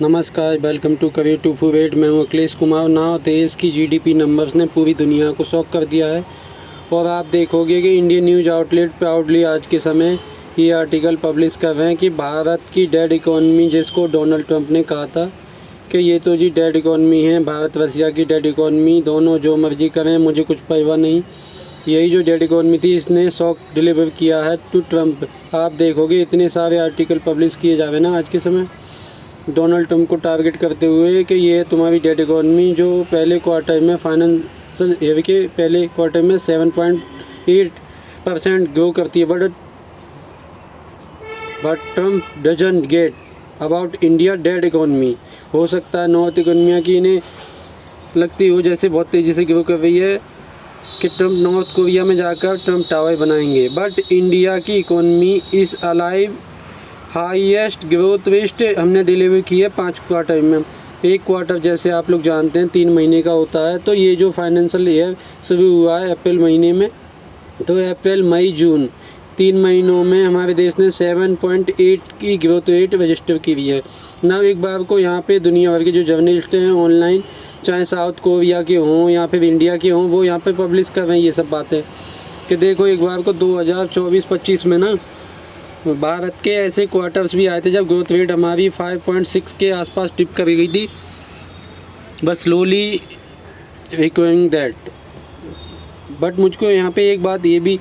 नमस्कार, welcome to career 248। मैं हूं अखिलेश कुमार। नाउ देश की जीडीपी नंबर्स ने पूरी दुनिया को शॉक कर दिया है और आप देखोगे कि इंडियन न्यूज़ आउटलेट प्राउडली आज के समय ये आर्टिकल पब्लिश कर रहे हैं कि भारत की डेड इकोनॉमी, जिसको डोनाल्ड ट्रंप ने कहा था कि ये तो जी डेड इकोनॉमी है, भारत रसिया की डेड इकोनॉमी, दोनों जो मर्जी करें, मुझे कुछ परवाह नहीं। यही जो डेड इकोनॉमी थी, इसने शॉक डिलीवर किया है टू ट्रंप। आप देखोगे इतने सारे आर्टिकल पब्लिश किए जा रहे हैं ना आज के समय डोनाल्ड ट्रंप को टारगेट करते हुए कि ये तुम्हारी डेड इकोनॉमी, जो पहले क्वार्टर में फाइनेंशियल ईयर के पहले क्वार्टर में 7.8% ग्रो करती है, but Trump doesn't get about India dead economy. हो सकता है नॉर्थ इकोनॉमिया की इन्हें लगती हो जैसे बहुत तेज़ी से ग्रो कर रही है कि ट्रंप नॉर्थ कोरिया में जाकर ट्रंप टावर बनाएंगे, बट इंडिया की economy is alive highest growth rate हमने डिलीवर की है 5 क्वार्टर में। एक क्वार्टर जैसे आप लोग जानते हैं 3 महीने का होता है, तो ये जो फाइनेंशियल ईयर शुरू हुआ है अप्रैल महीने में, तो अप्रैल मई जून 3 महीनों में हमारे देश ने 7.8 की ग्रोथ रेट रजिस्टर की हुई है ना। एक बार को यहाँ पे दुनिया भर के जो जर्नलिस्ट हैं ऑनलाइन, चाहे साउथ कोरिया के हों या फिर इंडिया के हों, वो यहाँ पे पब्लिश कर रहे हैं ये सब बातें कि देखो एक बार को 2024-25 में ना भारत के ऐसे क्वार्टर्स भी आए थे जब ग्रोथ रेट हमारी 5.6 के आसपास टिप कर गई थी, बस स्लोली रिकवरिंग दैट। बट मुझको यहाँ पे एक बात ये भी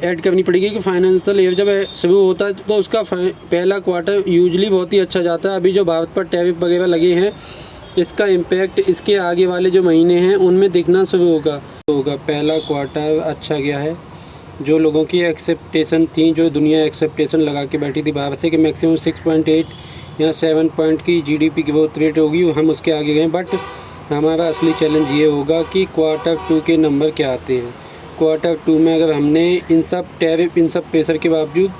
ऐड करनी पड़ेगी कि फाइनेंशियल ईयर जब शुरू होता है तो उसका पहला क्वार्टर यूजली बहुत ही अच्छा जाता है। अभी जो भारत पर टैरिफ वगैरह लगे हैं, इसका इम्पैक्ट इसके आगे वाले जो महीने हैं उनमें दिखना शुरू होगा। पहला क्वार्टर अच्छा गया है। जो लोगों की एक्सेप्टेशन थी, जो दुनिया एक्सेप्टेशन लगा के बैठी थी भारत से कि मैक्सिमम 6.8 या 7 पॉइंट की जीडीपी ग्रोथ रेट होगी, हम उसके आगे गए। बट हमारा असली चैलेंज ये होगा कि क्वार्टर 2 के नंबर क्या आते हैं। क्वार्टर 2 में अगर हमने इन सब टैरिफ, इन सब प्रेशर के बावजूद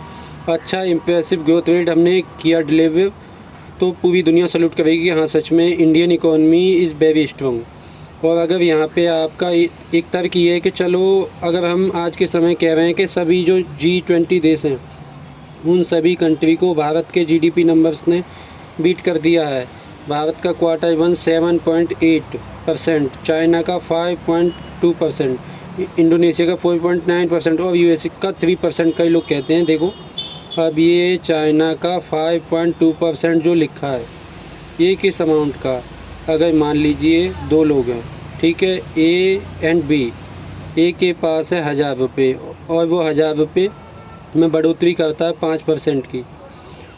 अच्छा इम्प्रेसिव ग्रोथ रेट हमने किया डिलीवर, तो पूरी दुनिया सैल्यूट करेगी कि हाँ सच में Indian economy is very strong. और अगर यहाँ पे आपका एक तर्क ये है कि चलो अगर हम आज के समय कह रहे हैं कि सभी जो G20 देश हैं उन सभी कंट्री को भारत के जीडीपी नंबर्स ने बीट कर दिया है। भारत का क्वार्टर 1 7.8%, चाइना का 5.2%, इंडोनेशिया का 4.9% और यूएस का 3%। कई लोग कहते हैं देखो अब ये चाइना का 5.2% जो लिखा है ये किस अमाउंट का, अगर मान लीजिए 2 लोग हैं, ठीक है, ए एंड बी, ए के पास है 1000 रुपये और वो 1000 रुपये में बढ़ोतरी करता है 5% की,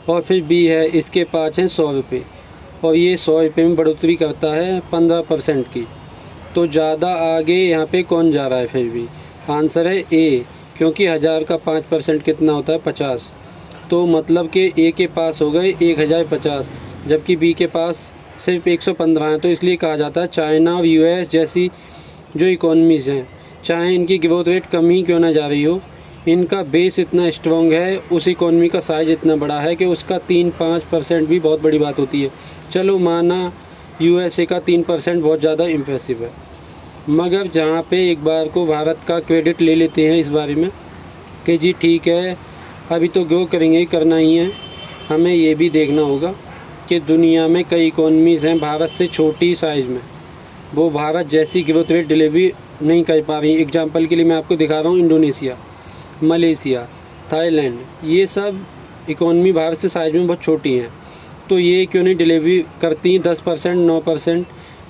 और फिर बी है, इसके पास है 100 रुपये और ये 100 रुपये में बढ़ोतरी करता है 15% की, तो ज़्यादा आगे यहाँ पे कौन जा रहा है? फिर भी आंसर है ए, क्योंकि 1000 का 5% कितना होता है? 50। तो मतलब कि ए के पास हो गए 1050, जबकि बी के पास सिर्फ 115 है। तो इसलिए कहा जाता है चाइना और यूएस जैसी जो इकोनॉमीज़ हैं, चाहे इनकी ग्रोथ रेट कम ही क्यों ना जा रही हो, इनका बेस इतना स्ट्रॉन्ग है, उस इकोनॉमी का साइज़ इतना बड़ा है कि उसका 3-5% भी बहुत बड़ी बात होती है। चलो माना यूएसए का 3% बहुत ज़्यादा इम्प्रेसिव है, मगर जहाँ पे एक बार को भारत का क्रेडिट ले लेते हैं इस बारे में कि जी ठीक है अभी तो ग्रो करेंगे, करना ही है, हमें ये भी देखना होगा कि दुनिया में कई इकोनॉमीज़ हैं भारत से छोटी साइज़ में, वो भारत जैसी ग्रोथ रेट डिलीवरी नहीं कर पा रही। एग्जांपल के लिए मैं आपको दिखा रहा हूँ, इंडोनेशिया, मलेशिया, थाईलैंड, ये सब इकोनॉमी भारत से साइज़ में बहुत छोटी हैं, तो ये क्यों नहीं डिलीवरी करती? 10%, 9%,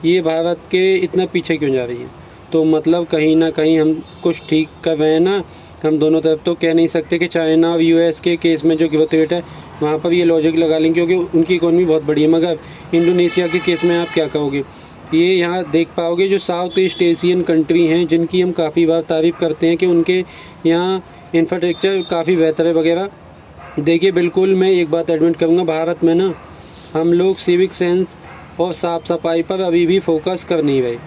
ये भारत के इतना पीछे क्यों जा रही हैं? तो मतलब कहीं ना कहीं हम कुछ ठीक कर रहे हैं ना। हम दोनों तरफ तो कह नहीं सकते कि चाइना और यूएस के केस में जो ग्रोथ रेट है वहाँ पर ये लॉजिक लगा लेंगे क्योंकि उनकी इकोनॉमी बहुत बड़ी है, मगर इंडोनेशिया के केस में आप क्या कहोगे? ये यहाँ देख पाओगे जो साउथ ईस्ट एशियन कंट्री हैं जिनकी हम काफ़ी बार तारीफ़ करते हैं कि उनके यहाँ इंफ्रास्ट्रक्चर काफ़ी बेहतर है वगैरह। देखिए बिल्कुल मैं एक बात एडमिट करूँगा, भारत में ना हम लोग सिविक सेंस और साफ़ सफाई पर अभी भी फोकस कर नहीं रहे।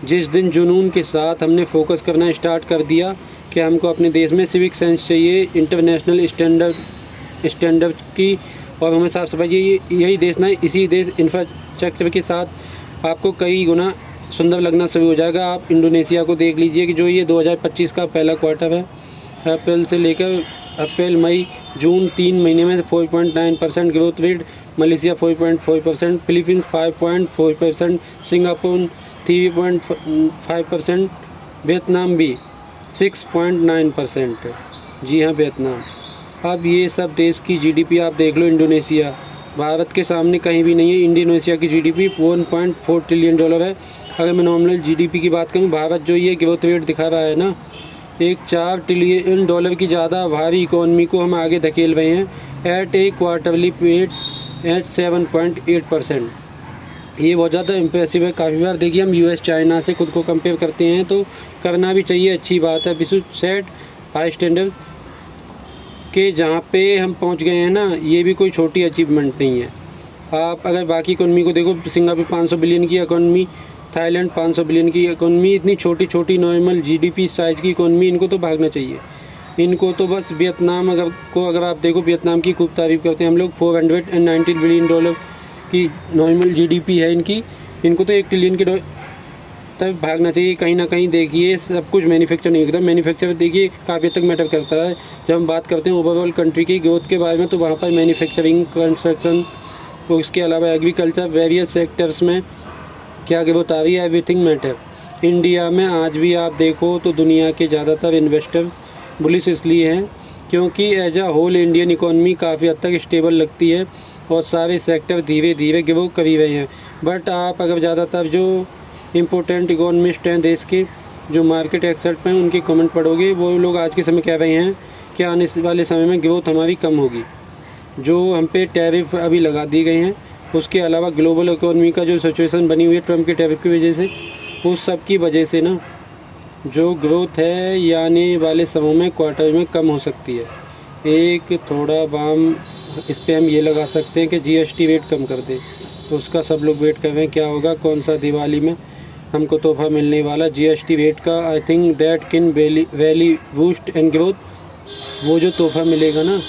जिस दिन जुनून के साथ हमने फोकस करना स्टार्ट कर दिया कि हमको अपने देश में सिविक सेंस चाहिए, इंटरनेशनल स्टैंडर्ड की, और हमें साफ़ सफाई चाहिए, यही देश ना, इसी देश इंफ्रास्ट्रक्चर के साथ आपको कई गुना सुंदर लगना शुरू हो जाएगा। आप इंडोनेशिया को देख लीजिए कि जो ये 2025 का पहला क्वार्टर है, अप्रैल से लेकर अप्रैल मई जून 3 महीने में 4.9% growth rate, Malaysia 4.4%, Philippines 5.4%, Singapore 3.5%, Vietnam भी 6.9%। जी हाँ, वियतनाम। अब ये सब देश की जीडीपी आप देख लो। इंडोनेशिया भारत के सामने कहीं भी नहीं है। इंडोनेशिया की जीडीपी $1.4 ट्रिलियन है। अगर मैं नॉमिनल जीडीपी की बात करूँ, भारत जो ये ग्रोथ रेट दिखा रहा है ना, एक $4 ट्रिलियन की ज़्यादा भारी इकोनॉमी को हम आगे धकेल रहे हैं eight A quarterly rate at 7.8%। ये बहुत ज़्यादा इम्प्रेसिव है। काफ़ी बार देखिए हम यूएस चाइना से खुद को कंपेयर करते हैं, तो करना भी चाहिए, अच्छी बात है। We should set high standards के जहाँ पे हम पहुँच गए हैं ना, ये भी कोई छोटी अचीवमेंट नहीं है। आप अगर बाकी इकोनॉमी को देखो, सिंगापुर 500 बिलियन की इकोनॉमी, थाईलैंड 500 बिलियन की इकोनॉमी, इतनी छोटी छोटी नॉर्मल जीडीपी साइज़ की इकोनॉमी, इनको तो भागना चाहिए। इनको तो बस वियतनाम अगर आप देखो, वियतनाम की खूब तारीफ़ करते हैं हम लोग। $490 बिलियन की नॉर्मल जीडीपी है इनकी। इनको तो 1 ट्रिलियन के तक भागना चाहिए। कहीं ना कहीं देखिए सब कुछ मैन्युफैक्चर नहीं होता। मैन्युफैक्चर देखिए काफ़ी हद तक मैटर करता है। जब हम बात करते हैं ओवरऑल कंट्री की ग्रोथ के बारे में, तो वहाँ पर मैन्युफैक्चरिंग, कंस्ट्रक्शन, उसके अलावा एग्रीकल्चर, वेरियस सेक्टर्स में क्या ग्रोथ आ रही है, एवरीथिंग मैटर। इंडिया में आज भी आप देखो तो दुनिया के ज़्यादातर इन्वेस्टर बुलिश इसलिए हैं क्योंकि as a whole Indian economy काफ़ी हद तक स्टेबल लगती है और सारे सेक्टर धीरे धीरे ग्रो कर ही रहे हैं। बट आप अगर ज़्यादातर जो इम्पोर्टेंट इकोनॉमिस्ट हैं देश के, जो मार्केट एक्सपर्ट हैं, उनके कमेंट पढ़ोगे, वो लोग आज के समय कह रहे हैं कि आने वाले समय में ग्रोथ हमारी कम होगी। जो हम पे टैरिफ अभी लगा दी गए हैं, उसके अलावा ग्लोबल इकोनॉमी का जो सिचुएशन बनी हुई है ट्रम्प के टैरिफ की वजह से, उस सब की वजह से ना जो ग्रोथ है ये आने वाले समय में क्वार्टर में कम हो सकती है। एक थोड़ा बाम इस पर हम ये लगा सकते हैं कि जीएसटी रेट कम कर दे। उसका सब लोग वेट कर रहे हैं क्या होगा, कौन सा दिवाली में हमको तोहफा मिलने वाला जीएसटी रेट का। I think that can valley boost and growth. वो जो तोहफा मिलेगा ना,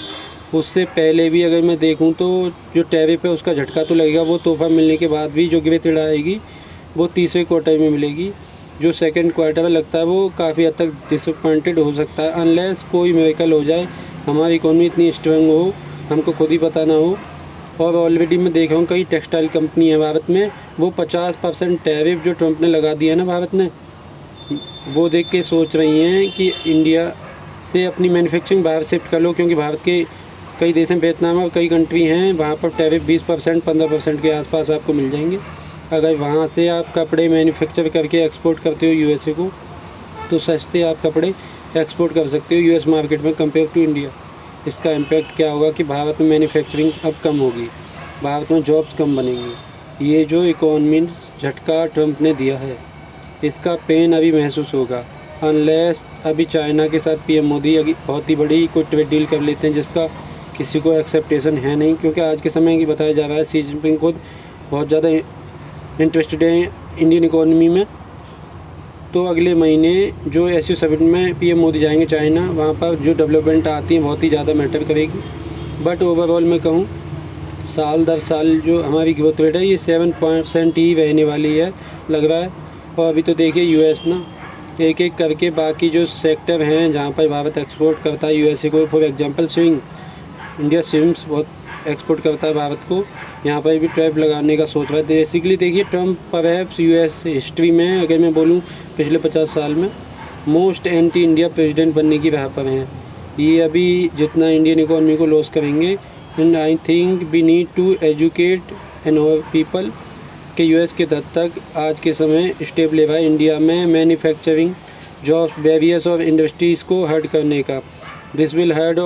उससे पहले भी अगर मैं देखूं तो जो टैरिफ है उसका झटका तो लगेगा। वो तोहफा मिलने के बाद भी जो ग्रोथ आएगी वो तीसरे क्वार्टर में मिलेगी। जो सेकंड क्वार्टर में लगता है वो काफ़ी हद तक डिसअपॉइंटेड हो सकता है, अनलेस कोई मिरेकल हो जाए, हमारी इकोनॉमी इतनी स्ट्रांग हो, हमको खुद ही पता ना हो। और ऑलरेडी मैं देख रहा हूँ कई टेक्सटाइल कंपनी है भारत में, वो 50% टैरिफ जो ट्रम्प ने लगा दिया है ना भारत ने, वो देख के सोच रही हैं कि इंडिया से अपनी मैन्युफैक्चरिंग बाहर शिफ्ट कर लो, क्योंकि भारत के कई देश हैं, वियतनाम और कई कंट्री हैं, वहाँ पर टैरिफ 20% 15% के आसपास आपको मिल जाएंगे। अगर वहाँ से आप कपड़े मैन्युफैक्चर करके एक्सपोर्ट करते हो यूएसए को, तो सस्ते आप कपड़े एक्सपोर्ट कर सकते हो यूएस मार्केट में कंपेयर टू इंडिया। इसका इम्पैक्ट क्या होगा कि भारत में मैन्युफैक्चरिंग अब कम होगी, भारत में जॉब्स कम बनेंगी। ये जो इकोनॉमी झटका ट्रम्प ने दिया है, इसका पेन अभी महसूस होगा, अनलेस अभी चाइना के साथ पीएम मोदी बहुत ही बड़ी कोई ट्रेड डील कर लेते हैं, जिसका किसी को एक्सेप्टेशन है नहीं। क्योंकि आज के समय की बताया जा रहा है शी जिनपिंग खुद बहुत ज़्यादा इंटरेस्टेड हैं इंडियन इकोनॉमी में। तो अगले महीने जो एसयू समिट में पीएम मोदी जाएंगे चाइना, वहाँ पर जो डेवलपमेंट आती है बहुत ही ज़्यादा मैटर करेगी। बट ओवरऑल मैं कहूँ साल दर साल जो हमारी ग्रोथ रेट है ये 7% ही रहने वाली है लग रहा है। और अभी तो देखिए यूएस ना एक एक करके बाकी जो सेक्टर हैं जहाँ पर भारत एक्सपोर्ट करता है यूएसए को, for example swing, India swims बहुत एक्सपोर्ट करता है भारत को, यहाँ पर भी टैरिफ लगाने का सोच रहा है। बेसिकली देखिए ट्रम्प परहैप्स यूएस हिस्ट्री में अगर मैं बोलूँ पिछले 50 साल में मोस्ट एंटी इंडिया प्रेसिडेंट बनने की राह पर हैं। ये अभी जितना इंडियन इकोनॉमी को लॉस करेंगे, and I think we need to educate and our people कि यूएस के हद तक आज के समय स्टेप ले रहा है इंडिया में manufacturing jobs various of industries को हर्ट करने का। This will hurt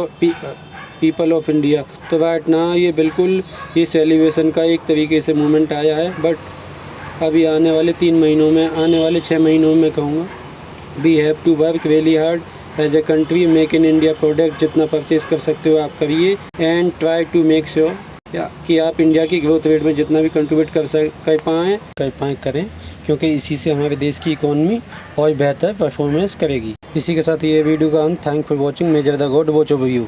people of India. तो राइट ना ये बिल्कुल ये सेलिब्रेशन का एक तरीके से मूवमेंट आया है। बट अभी आने वाले 3 महीनों में, आने वाले 6 महीनों में कहूँगा, we have to work really hard as a country. Make in India product जितना परचेज़ कर सकते हो आप करिए, and try to make sure कि आप इंडिया की ग्रोथ रेट में जितना भी कंट्रीब्यूट कर पाएँ करें, क्योंकि इसी से हमारे देश की इकोनॉमी और बेहतर परफॉर्मेंस करेगी। इसी के साथ ये वीडियो का अंत। Thank for watching. Measure the God watch over you.